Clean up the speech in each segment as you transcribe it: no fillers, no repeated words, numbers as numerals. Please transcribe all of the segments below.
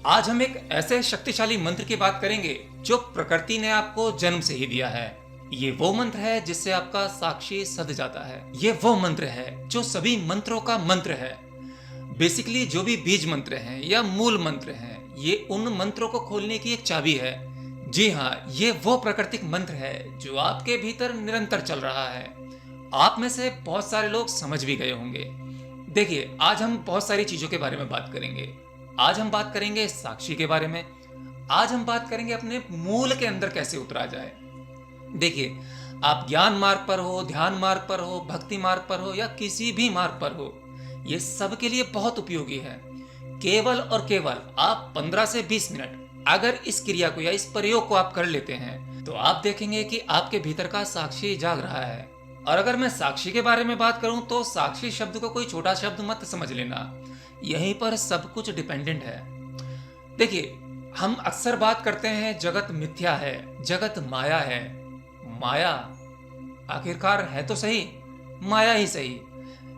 आज हम एक ऐसे शक्तिशाली मंत्र की बात करेंगे जो प्रकृति ने आपको जन्म से ही दिया है। ये वो मंत्र है जिससे आपका साक्षी सध जाता है। ये वो मंत्र है जो सभी मंत्रों का मंत्र है। बेसिकली जो भी बीज मंत्र हैं या मूल मंत्र हैं, ये उन मंत्रों को खोलने की एक चाबी है। जी हाँ, ये वो प्राकृतिक मंत्र है जो आपके भीतर निरंतर चल रहा है। आप में से बहुत सारे लोग समझ भी गए होंगे। देखिए, आज हम बहुत सारी चीजों के बारे में बात करेंगे। आज हम बात करेंगे साक्षी के बारे में। आज हम बात करेंगे अपने मूल के अंदर कैसे उतरा जाए। देखिए, आप ज्ञान मार्ग पर हो, ध्यान मार्ग पर हो, भक्ति मार्ग पर हो या किसी भी मार्ग पर हो, ये सब के लिए बहुत उपयोगी है। केवल और केवल आप 15 से 20 मिनट अगर इस क्रिया को या इस प्रयोग को आप कर लेते हैं तो आप देखेंगे कि आपके भीतर का साक्षी जाग रहा है। और अगर मैं साक्षी के बारे में बात करूं तो साक्षी शब्द को कोई छोटा शब्द मत समझ लेना, यहीं पर सब कुछ डिपेंडेंट है। देखिए, हम अक्सर बात करते हैं जगत मिथ्या है, जगत माया है। माया आखिरकार है तो सही, माया ही सही,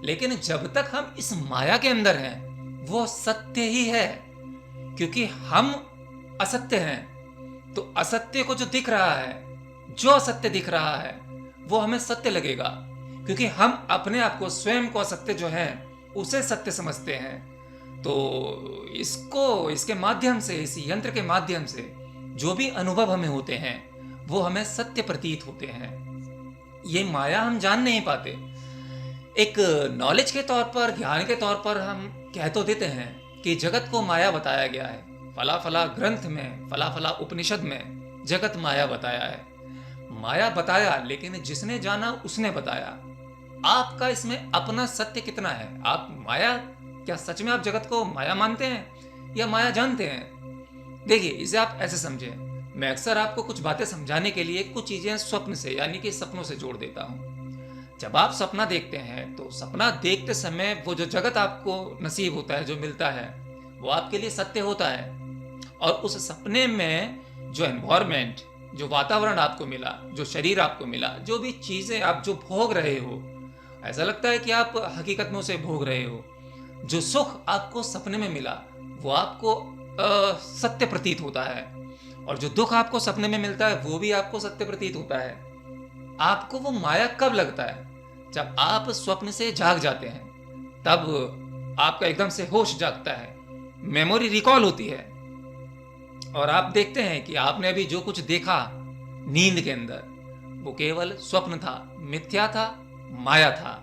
लेकिन जब तक हम इस माया के अंदर हैं वो सत्य ही है। क्योंकि हम असत्य हैं तो असत्य को जो दिख रहा है, जो असत्य दिख रहा है वो हमें सत्य लगेगा, क्योंकि हम अपने आप को, स्वयं को असत्य जो है उसे सत्य समझते हैं। तो इसके माध्यम से, इस यंत्र के माध्यम से जो भी अनुभव हमें होते हैं वो हमें सत्य प्रतीत होते हैं। ये माया हम जान नहीं पाते। एक नॉलेज के तौर पर, ज्ञान के तौर पर हम कह तो देते हैं कि जगत को माया बताया गया है। फला फला ग्रंथ में, फला फला उपनिषद में जगत माया बताया है। माया बताया, लेकिन जिसने जाना उसने बताया। आपका इसमें अपना सत्य कितना है? आप माया, क्या सच में आप जगत को माया मानते हैं या माया जानते हैं? देखिए, इसे आप ऐसे समझें। मैं अक्सर आपको कुछ बातें समझाने के लिए कुछ चीजें स्वप्न से, यानी कि सपनों से जोड़ देता हूं। जब आप सपना देखते हैं तो सपना देखते समय वो जो जगत आपको नसीब होता है, जो मिलता है, वो आपके लिए सत्य होता है। और उस सपने में जो एनवायरमेंट, जो वातावरण आपको मिला, जो शरीर आपको मिला, जो भी चीजें आप जो भोग रहे हो, ऐसा लगता है कि आप हकीकत में उसे भोग रहे हो। जो सुख आपको सपने में मिला वो आपको सत्य प्रतीत होता है, और जो दुख आपको सपने में मिलता है वो भी आपको सत्य प्रतीत होता है। आपको वो माया कब लगता है? जब आप स्वप्न से जाग जाते हैं, तब आपका एकदम से होश जागता है, मेमोरी रिकॉल होती है, और आप देखते हैं कि आपने अभी जो कुछ देखा नींद के अंदर वो केवल स्वप्न था, मिथ्या था, माया था।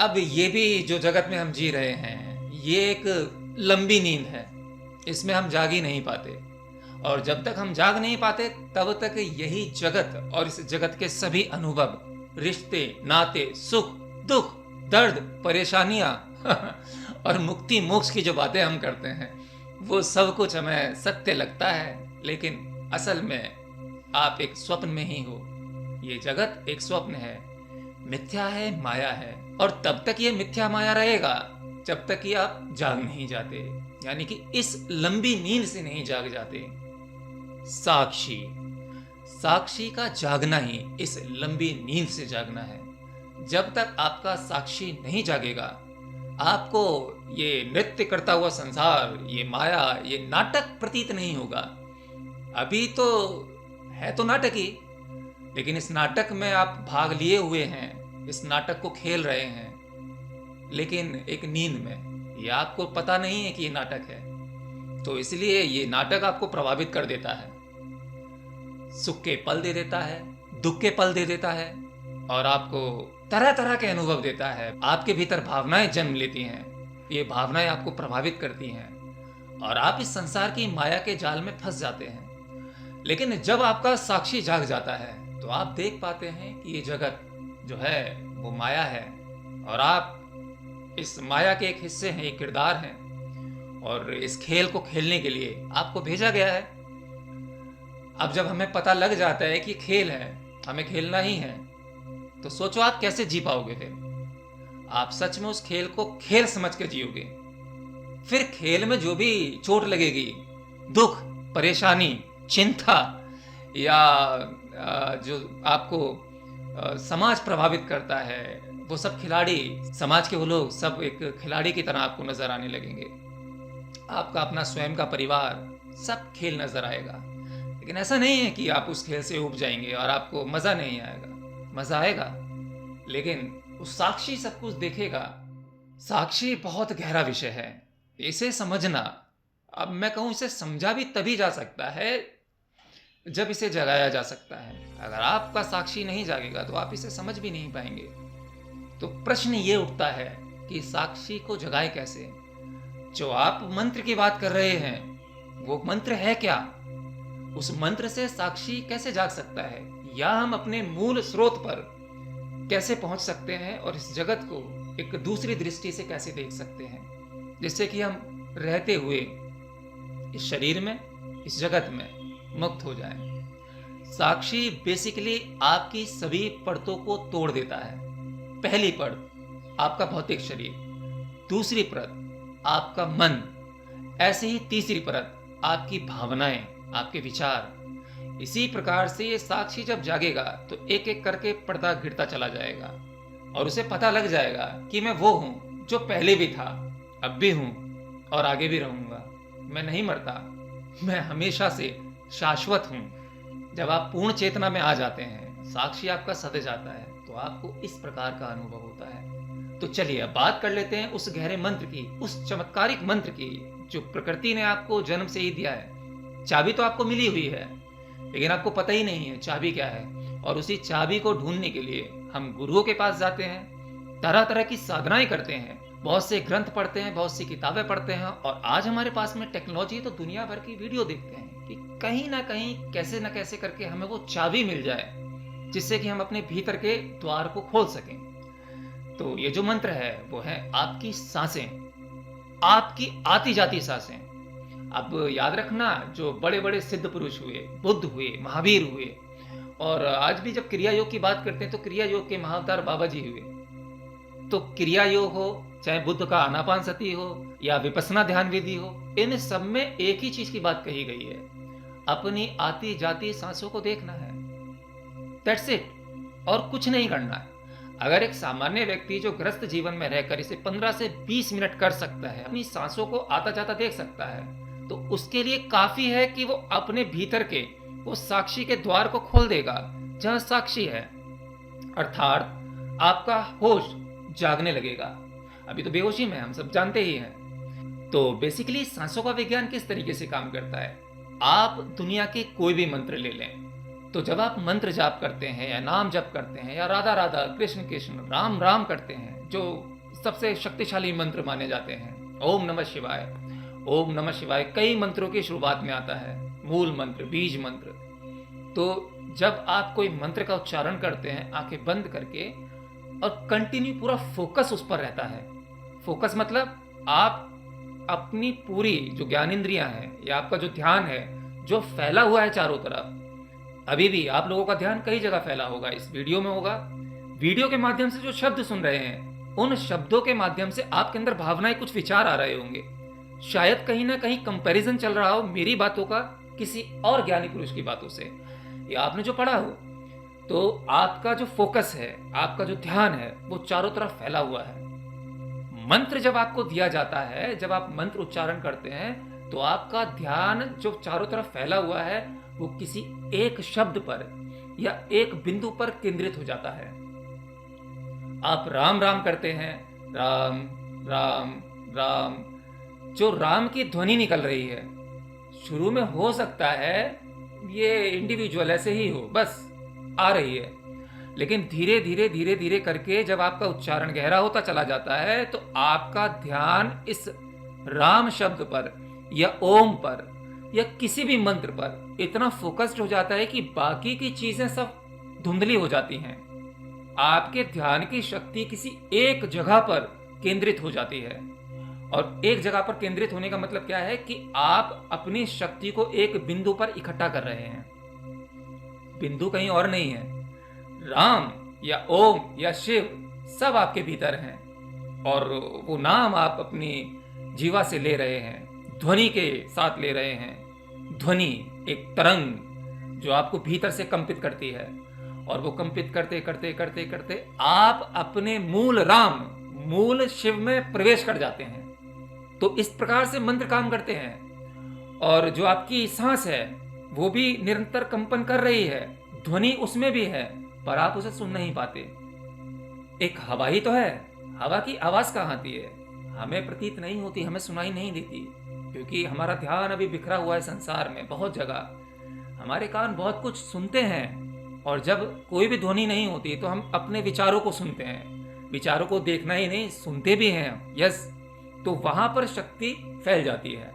अब ये भी जो जगत में हम जी रहे हैं, ये एक लंबी नींद है, इसमें हम जाग ही नहीं पाते। और जब तक हम जाग नहीं पाते तब तक यही जगत और इस जगत के सभी अनुभव, रिश्ते, नाते, सुख, दुख, दर्द, परेशानियां और मुक्ति मोक्ष की जो बातें हम करते हैं वो सब कुछ हमें सत्य लगता है, लेकिन असल में आप एक स्वप्न में ही हो। ये जगत एक स्वप्न है, मिथ्या है, माया है। और तब तक ये मिथ्या माया रहेगा जब तक कि आप जाग नहीं जाते, यानी कि इस लंबी नींद से नहीं जाग जाते। साक्षी, साक्षी का जागना ही इस लंबी नींद से जागना है। जब तक आपका साक्षी नहीं जागेगा, आपको ये नृत्य करता हुआ संसार, ये माया, ये नाटक प्रतीत नहीं होगा। अभी तो है तो नाटक ही, लेकिन इस नाटक में आप भाग लिए हुए हैं, इस नाटक को खेल रहे हैं, लेकिन एक नींद में। ये आपको पता नहीं है कि ये नाटक है, तो इसलिए ये नाटक आपको प्रभावित कर देता है। सुख के पल दे देता है, दुख के पल दे देता है, और आपको तरह तरह के अनुभव देता है। आपके भीतर भावनाएं जन्म लेती हैं, ये भावनाएं आपको प्रभावित करती हैं, और आप इस संसार की माया के जाल में फंस जाते हैं। लेकिन जब आपका साक्षी जाग जाता है तो आप देख पाते हैं कि ये जगत जो है वो माया है, और आप इस माया के एक हिस्से हैं, एक किरदार हैं, और इस खेल को खेलने के लिए आपको भेजा गया है। अब जब हमें पता लग जाता है कि खेल है, हमें खेलना ही है, तो सोचो आप कैसे जी पाओगे? फिर आप सच में उस खेल को खेल समझ के जियोगे। फिर खेल में जो भी चोट लगेगी, दुख, परेशानी, चिंता, या जो आपको समाज प्रभावित करता है, वो सब खिलाड़ी, समाज के वो लोग सब एक खिलाड़ी की तरह आपको नजर आने लगेंगे। आपका अपना स्वयं का परिवार, सब खेल नजर आएगा। लेकिन ऐसा नहीं है कि आप उस खेल से उब जाएंगे और आपको मजा नहीं आएगा। मजा आएगा, लेकिन उस साक्षी सब कुछ देखेगा। साक्षी बहुत गहरा विषय है, इसे समझना, अब मैं कहूं इसे समझा भी तभी जा सकता है जब इसे जगाया जा सकता है। अगर आपका साक्षी नहीं जागेगा तो आप इसे समझ भी नहीं पाएंगे। तो प्रश्न ये उठता है कि साक्षी को जगाए कैसे। जो आप मंत्र की बात कर रहे हैं वो मंत्र है क्या? उस मंत्र से साक्षी कैसे जाग सकता है, या हम अपने मूल स्रोत पर कैसे पहुंच सकते हैं और इस जगत को एक दूसरी दृष्टि से कैसे देख सकते हैं, जिससे कि हम रहते हुए इस शरीर में, इस जगत में मुक्त हो जाएं। साक्षी बेसिकली आपकी सभी परतों को तोड़ देता है। पहली परत आपका भौतिक शरीर, दूसरी परत आपका मन, ऐसे ही तीसरी परत आपकी भावनाएं, आपके विचार। इसी प्रकार से ये साक्षी जब जागेगा तो एक एक करके पर्दा गिरता चला जाएगा और उसे पता लग जाएगा कि मैं वो हूं जो पहले भी था, अब भी हूं और आगे भी रहूंगा। मैं नहीं मरता, मैं हमेशा से शाश्वत हूं। जब आप पूर्ण चेतना में आ जाते हैं, साक्षी आपका सद जाता है, तो आपको इस प्रकार का अनुभव होता है। तो चलिए अब बात कर लेते हैं उस गहरे मंत्र की, उस चमत्कारिक मंत्र की जो प्रकृति ने आपको जन्म से ही दिया है। चाबी तो आपको मिली हुई है, लेकिन आपको पता ही नहीं है चाबी क्या है। और उसी चाबी को ढूंढने के लिए हम गुरुओं के पास जाते हैं, तरह तरह की साधनाएं करते हैं, बहुत से ग्रंथ पढ़ते हैं, बहुत सी किताबें पढ़ते हैं, और आज हमारे पास में टेक्नोलॉजी, तो दुनिया भर की वीडियो देखते हैं कि कहीं ना कहीं कैसे ना कैसे करके हमें वो चाबी मिल जाए जिससे कि हम अपने भीतर के द्वार को खोल सकें। तो ये जो मंत्र है वो है आपकी सांसें, आपकी आती जाती सांसें। अब याद रखना, जो बड़े बड़े सिद्ध पुरुष हुए, बुद्ध हुए, महावीर हुए, और आज भी जब क्रिया योग की बात करते हैं तो क्रिया योग के महाअवतार बाबा जी हुए। तो क्रिया योग हो, चाहे बुद्ध का आनापान सती हो या विपස්සना ध्यान विधि हो, इन सब में एक ही चीज की बात कही गई है, अपनी आती जाती सांसों को देखना है। दैट्स इट, और कुछ नहीं करना है। अगर एक सामान्य व्यक्ति जो ग्रस्त जीवन में रहकर इसे 15 से 20 मिनट कर सकता है, अपनी सांसों को आता जाता देख सकता है, तो उसके लिए काफी है कि वो अपने भीतर के वो साक्षी के द्वार को खोल देगा जहां साक्षी है, अर्थात आपका होश जागने लगेगा। अभी तो बेहोशी में हम सब जानते ही हैं। तो बेसिकली सांसों का विज्ञान किस तरीके से काम करता है, आप दुनिया के कोई भी मंत्र ले लें, तो जब आप मंत्र जाप करते हैं या नाम जप करते हैं या राधा राधा, कृष्ण कृष्ण, राम राम करते हैं, जो सबसे शक्तिशाली मंत्र माने जाते हैं, ओम नमः शिवाय, ओम नमः शिवाय कई मंत्रों की शुरुआत में आता है, मूल मंत्र, बीज मंत्र। तो जब आप कोई मंत्र का उच्चारण करते हैं आंखें बंद करके, और कंटिन्यू पूरा फोकस उस पर रहता है। फोकस मतलब आप अपनी पूरी जो ज्ञानेंद्रियां हैं या आपका जो ध्यान है जो फैला हुआ है चारों तरफ, अभी भी आप लोगों का ध्यान कई जगह फैला होगा, इस वीडियो में होगा, वीडियो के माध्यम से जो शब्द सुन रहे हैं उन शब्दों के माध्यम से आपके अंदर भावनाएं, कुछ विचार आ रहे होंगे। शायद कहीं ना कहीं कंपैरिजन चल रहा हो मेरी बातों का किसी और ज्ञानी पुरुष की बातों से, या आपने जो पढ़ा हो। तो आपका जो फोकस है, आपका जो ध्यान है, वो चारों तरफ फैला हुआ है। मंत्र जब आपको दिया जाता है, जब आप मंत्र उच्चारण करते हैं, तो आपका ध्यान जो चारों तरफ फैला हुआ है वो किसी एक शब्द पर या एक बिंदु पर केंद्रित हो जाता है। आप राम राम करते हैं, राम राम राम, जो राम की ध्वनि निकल रही है, शुरू में हो सकता है ये इंडिविजुअल ऐसे ही हो, बस आ रही है, लेकिन धीरे धीरे धीरे धीरे करके जब आपका उच्चारण गहरा होता चला जाता है तो आपका ध्यान इस राम शब्द पर या ओम पर या किसी भी मंत्र पर इतना फोकस्ड हो जाता है कि बाकी की चीजें सब धुंधली हो जाती हैं। आपके ध्यान की शक्ति किसी एक जगह पर केंद्रित हो जाती है। और एक जगह पर केंद्रित होने का मतलब क्या है कि आप अपनी शक्ति को एक बिंदु पर इकट्ठा कर रहे हैं। बिंदु कहीं और नहीं है, राम या ओम या शिव सब आपके भीतर हैं, और वो नाम आप अपनी जीवा से ले रहे हैं, ध्वनि के साथ ले रहे हैं। ध्वनि एक तरंग जो आपको भीतर से कंपित करती है, और वो कंपित करते करते करते करते आप अपने मूल राम, मूल शिव में प्रवेश कर जाते हैं। तो इस प्रकार से मंत्र काम करते हैं। और जो आपकी सांस है वो भी निरंतर कंपन कर रही है, ध्वनि उसमें भी है, पर आप उसे सुन नहीं पाते। एक हवा ही तो है, हवा की आवाज कहाँ आती है? हमें प्रतीत नहीं होती, हमें सुनाई नहीं देती, क्योंकि हमारा ध्यान अभी बिखरा हुआ है संसार में बहुत जगह। हमारे कान बहुत कुछ सुनते हैं, और जब कोई भी ध्वनि नहीं होती तो हम अपने विचारों को सुनते हैं। विचारों को देखना ही नहीं, सुनते भी हैं। यस, तो वहां पर शक्ति फैल जाती है,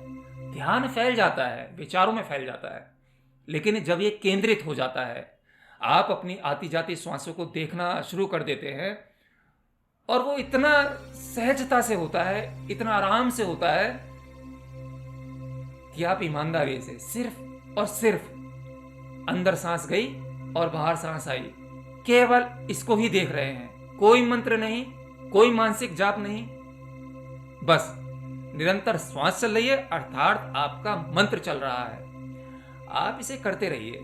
ध्यान फैल जाता है, विचारों में फैल जाता है। लेकिन जब ये केंद्रित हो जाता है, आप अपनी आती जाती श्वासों को देखना शुरू कर देते हैं, और वो इतना सहजता से होता है, इतना आराम से होता है कि आप ईमानदारी से सिर्फ और सिर्फ अंदर सांस गई और बाहर सांस आई, केवल इसको ही देख रहे हैं। कोई मंत्र नहीं, कोई मानसिक जाप नहीं, बस निरंतर श्वास चल रही है, अर्थात आपका मंत्र चल रहा है। आप इसे करते रहिए,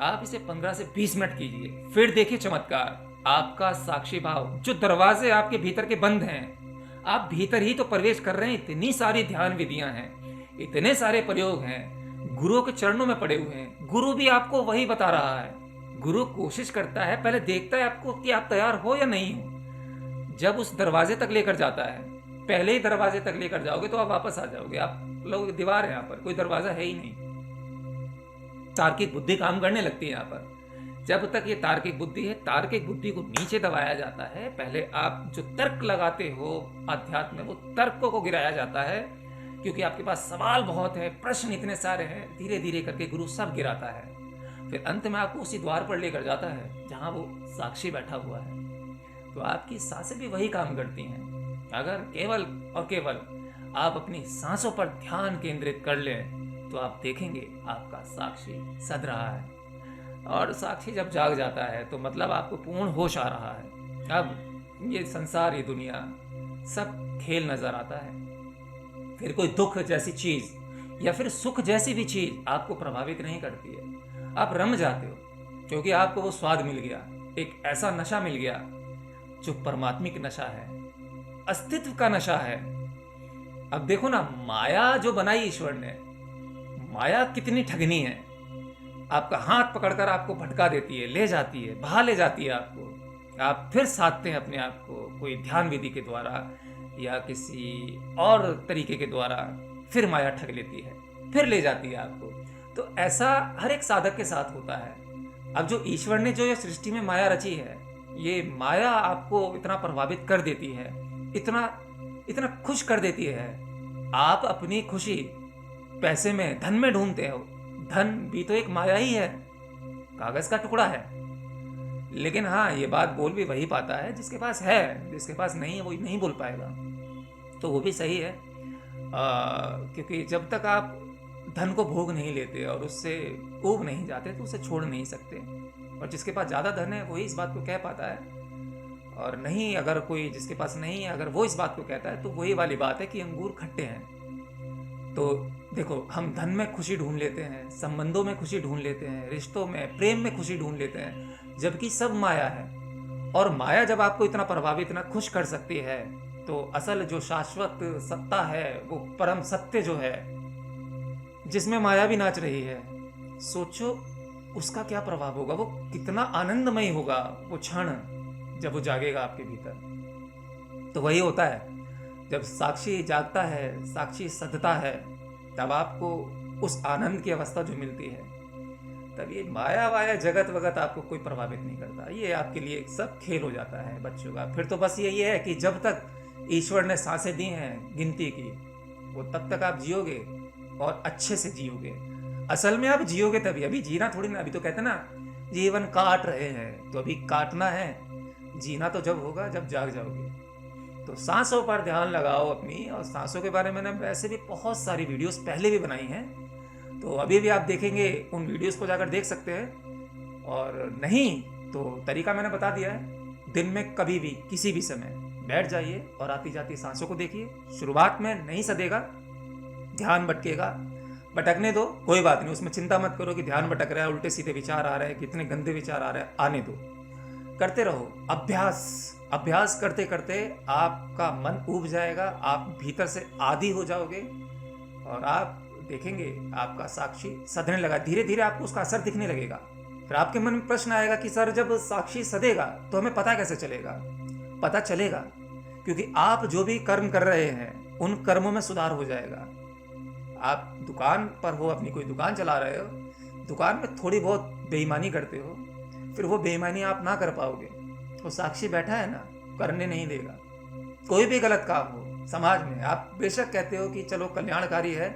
आप इसे 15 से 20 मिनट कीजिए, फिर देखिए चमत्कार। आपका साक्षी भाव, जो दरवाजे आपके भीतर के बंद हैं, आप भीतर ही तो प्रवेश कर रहे हैं। इतनी सारी ध्यान विधियां हैं, इतने सारे प्रयोग हैं, गुरु के चरणों में पड़े हुए हैं। गुरु भी आपको वही बता रहा है। गुरु कोशिश करता है, पहले देखता है आपको कि आप तैयार हो या नहीं हो। जब उस दरवाजे तक लेकर जाता है, पहले ही दरवाजे तक लेकर जाओगे तो आप वापस आ जाओगे। आप लोग दीवार है, यहाँ पर कोई दरवाजा है ही नहीं। तार्किक बुद्धि काम करने लगती है यहाँ पर। जब तक ये तार्किक बुद्धि है, तार्किक बुद्धि को नीचे दबाया जाता है। पहले आप जो तर्क लगाते हो अध्यात्म में, वो तर्कों को गिराया जाता है, क्योंकि आपके पास सवाल बहुत है, प्रश्न इतने सारे हैं। धीरे धीरे करके गुरु सब गिराता है, फिर अंत में आपको उसी द्वार पर लेकर जाता है जहां वो साक्षी बैठा हुआ है। तो आपकी सांसें भी वही काम करती हैं। अगर केवल और केवल आप अपनी सांसों पर ध्यान केंद्रित कर लें तो आप देखेंगे आपका साक्षी सद रहा है। और साक्षी जब जाग जाता है तो मतलब आपको पूर्ण होश आ रहा है। अब ये संसार, ये दुनिया सब खेल नजर आता है। फिर कोई दुख जैसी चीज या फिर सुख जैसी भी चीज आपको प्रभावित नहीं करती है। आप रम जाते हो, क्योंकि आपको वो स्वाद मिल गया, एक ऐसा नशा मिल गया जो परमात्मिक नशा है, अस्तित्व का नशा है। अब देखो ना, माया जो बनाई ईश्वर ने, माया कितनी ठगनी है। आपका हाथ पकड़कर आपको भटका देती है, ले जाती है, बहा ले जाती है आपको। आप फिर साधते हैं अपने आप को कोई ध्यान विधि के द्वारा या किसी और तरीके के द्वारा, फिर माया ठग लेती है, फिर ले जाती है आपको। तो ऐसा हर एक साधक के साथ होता है। अब जो ईश्वर ने जो ये सृष्टि में माया रची है, ये माया आपको इतना प्रभावित कर देती है, इतना खुश कर देती है। आप अपनी खुशी पैसे में, धन में ढूंढते हो। धन भी तो एक माया ही है, कागज का टुकड़ा है। लेकिन हाँ, ये बात बोल भी वही पाता है जिसके पास है, जिसके पास नहीं है वो नहीं बोल पाएगा। तो वो भी सही है, क्योंकि जब तक आप धन को भोग नहीं लेते और उससे ऊब नहीं जाते तो उसे छोड़ नहीं सकते। और जिसके पास ज़्यादा धन है वही इस बात को कह पाता है, और नहीं, अगर कोई जिसके पास नहीं है, अगर वो इस बात को कहता है तो वही वाली बात है कि अंगूर खट्टे हैं। तो देखो, हम धन में खुशी ढूंढ लेते हैं, संबंधों में खुशी ढूंढ लेते हैं, रिश्तों में, प्रेम में खुशी ढूंढ लेते हैं, जबकि सब माया है। और माया जब आपको इतना प्रभावित, इतना खुश कर सकती है, तो असल जो शाश्वत सत्ता है, वो परम सत्य जो है, जिसमें माया भी नाच रही है, सोचो उसका क्या प्रभाव होगा। वो कितना आनंदमय होगा वो क्षण जब वो जागेगा आपके भीतर। तो वही होता है, जब साक्षी जागता है, साक्षी सधता है, तब आपको उस आनंद की अवस्था जो मिलती है, तब ये माया वाया जगत वगत आपको कोई प्रभावित नहीं करता। ये आपके लिए सब खेल हो जाता है बच्चों का। फिर तो बस यही है कि जब तक ईश्वर ने सांसें दी हैं गिनती की, वो तब तक आप जियोगे और अच्छे से जियोगे। असल में आप जियोगे तभी, अभी जीना थोड़ी ना। अभी तो कहते ना जीवन काट रहे हैं, तो अभी काटना है। जीना तो जब होगा जब जाग जाओगे। तो सांसों पर ध्यान लगाओ अपनी। और सांसों के बारे में मैंने वैसे भी बहुत सारी वीडियोस पहले भी बनाई हैं, तो अभी भी आप देखेंगे, उन वीडियोस को जाकर देख सकते हैं। और नहीं तो तरीका मैंने बता दिया है, दिन में कभी भी किसी भी समय बैठ जाइए और आती जाती सांसों को देखिए। शुरुआत में नहीं सदेगा, ध्यान भटकेगा, भटकने दो, कोई बात नहीं, उसमें चिंता मत करो कि ध्यान भटक रहा है, उल्टे सीधे विचार आ रहे हैं, कितने गंदे विचार आ रहे हैं, आने दो। करते रहो। अभ्यास अभ्यास करते करते आपका मन ऊब जाएगा, आप भीतर से आदी हो जाओगे और आप देखेंगे आपका साक्षी सधने लगा। धीरे धीरे आपको उसका असर दिखने लगेगा। फिर आपके मन में प्रश्न आएगा कि सर जब साक्षी सधेगा तो हमें पता कैसे चलेगा? पता चलेगा क्योंकि आप जो भी कर्म कर रहे हैं उन कर्मों में सुधार हो जाएगा। आप दुकान पर हो, अपनी कोई दुकान चला रहे हो, दुकान में थोड़ी बहुत बेईमानी करते हो, फिर वो बेईमानी आप ना कर पाओगे। वो साक्षी बैठा है ना, करने नहीं देगा। कोई भी गलत काम हो समाज में, आप बेशक कहते हो कि चलो कल्याणकारी है,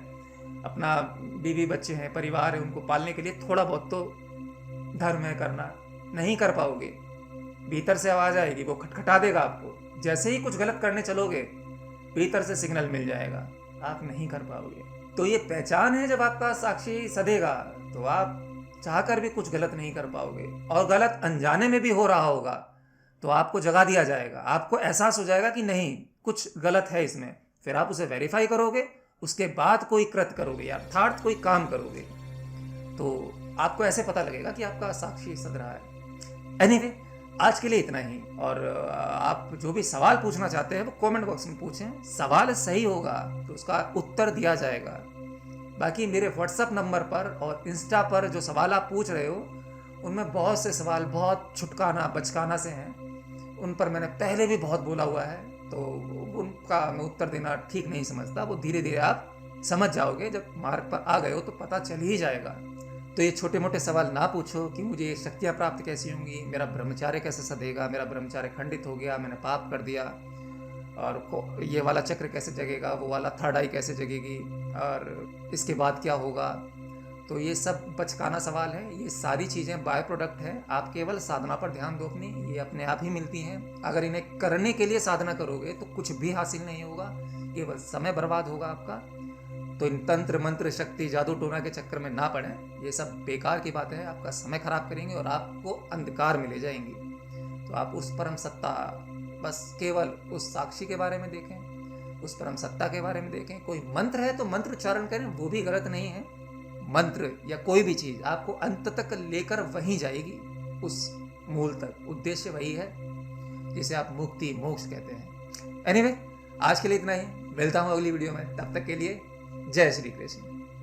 अपना बीवी बच्चे हैं, परिवार है, उनको पालने के लिए थोड़ा बहुत तो धर्म है करना, नहीं कर पाओगे। भीतर से आवाज आएगी, वो खटखटा देगा आपको। जैसे ही कुछ गलत करने चलोगे भीतर से सिग्नल मिल जाएगा, आप नहीं कर पाओगे। तो ये पहचान है, जब आपका साक्षी सधेगा तो आप चाहकर भी कुछ गलत नहीं कर पाओगे। और गलत अनजाने में भी हो रहा होगा तो आपको जगा दिया जाएगा, आपको एहसास हो जाएगा कि नहीं कुछ गलत है इसमें। फिर आप उसे वेरीफाई करोगे, उसके बाद कोई कृत्य करोगे या अर्थात कोई काम करोगे, तो आपको ऐसे पता लगेगा कि आपका साक्षी सध रहा है। एनीवे, आज के लिए इतना ही। और आप जो भी सवाल पूछना चाहते हैं वो कमेंट बॉक्स में पूछें। सवाल सही होगा तो उसका उत्तर दिया जाएगा। बाकी मेरे व्हाट्सएप नंबर पर और इंस्टा पर जो सवाल आप पूछ रहे हो उनमें बहुत से सवाल बहुत छुटकाना बचकाना से हैं, उन पर मैंने पहले भी बहुत बोला हुआ है, तो उनका मैं उत्तर देना ठीक नहीं समझता। वो धीरे धीरे आप समझ जाओगे, जब मार्ग पर आ गए हो तो पता चल ही जाएगा। तो ये छोटे मोटे सवाल ना पूछो कि मुझे ये शक्तियाँ प्राप्त कैसी होंगी, मेरा ब्रह्मचार्य कैसे सधेगा, मेरा ब्रह्मचार्य खंडित हो गया, मैंने पाप कर दिया, और ये वाला चक्र कैसे जगेगा, वो वाला थर्ड आई कैसे जगेगी, और इसके बाद क्या होगा। तो ये सब बचकाना सवाल है। ये सारी चीज़ें बाय प्रोडक्ट है। आप केवल साधना पर ध्यान दो अपनी, ये अपने आप ही मिलती हैं। अगर इन्हें करने के लिए साधना करोगे तो कुछ भी हासिल नहीं होगा, केवल समय बर्बाद होगा आपका। तो इन तंत्र मंत्र शक्ति जादू टोना के चक्कर में ना पड़ें, ये सब बेकार की बात है, आपका समय खराब करेंगे और आपको अंधकार में ले जाएंगी। तो आप उस परम सत्ता, बस केवल उस साक्षी के बारे में देखें, उस परम सत्ता के बारे में देखें। कोई मंत्र है तो मंत्र उच्चारण करें, वो भी गलत नहीं है। मंत्र या कोई भी चीज़ आपको अंत तक लेकर वहीं जाएगी, उस मूल तक। उद्देश्य वही है जिसे आप मुक्ति मोक्ष कहते हैं। एनीवे, आज के लिए इतना ही। मिलता हूँ अगली वीडियो में, तब तक के लिए जय श्री कृष्ण।